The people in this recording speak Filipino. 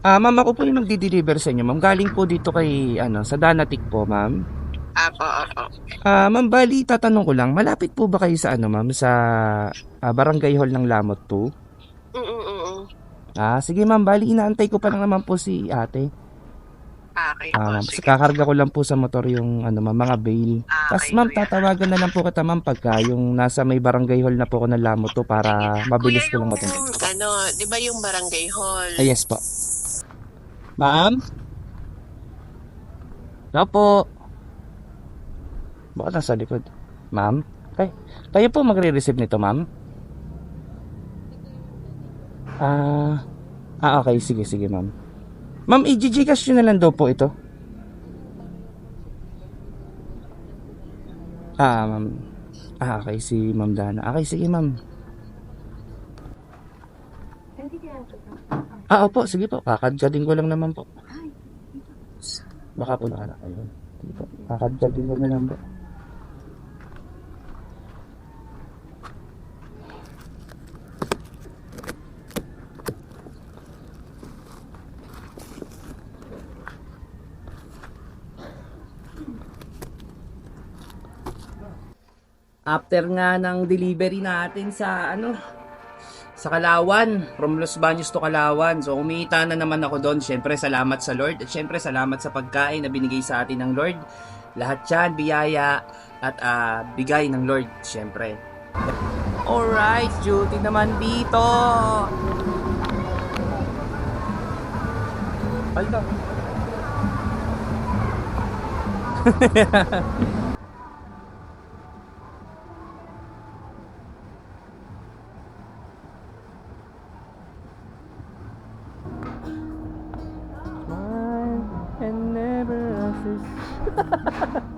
Ma'am, ako po yung magdi-deliver sa inyo, ma'am. Galing po dito kay, sa Danatik po, ma'am. Apo, opo. Ma'am, bali, tatanong ko lang, malapit po ba kayo sa, ma'am, sa Barangay Hall ng Lamot 2? Mm. Sige, ma'am, bali, inaantay ko pa lang naman po si ate. Okay po, Ma'am, sige po. kakarga ko lang po sa motor yung, ma'am, mga bail. Tapos, Okay, ma'am, kuya. tatawagan na lang po kita, ma'am, pagka yung nasa may Barangay Hall na po ako ng Lamot 2 Sige. para Kuya, mabilis ko yung, lang mapunta. di ba yung barangay hall? Yes po. Ma'am? Hello po. Baka nasa likod. Ma'am? Kayo po magre-receive nito, ma'am? Ah, okay. Sige, sige, ma'am. Ma'am, i-gcash nyo na lang daw po ito. Ma'am. Okay. Si Ma'am Dana. Okay, sige, ma'am. Opo. Sige po. Kakadgadin ko lang naman po. Baka po ayun. Sige po. Kakadgadin ko na lang po. After nga ng delivery natin sa sa Kalawan, from Los Baños to Kalawan. So umita na naman ako doon. Syempre salamat sa Lord at syempre salamat sa pagkain na binigay sa atin ng Lord. Lahat 'yan biyaya at bigay ng Lord, syempre. Alright, duty naman dito. Hala. Smile and never resist.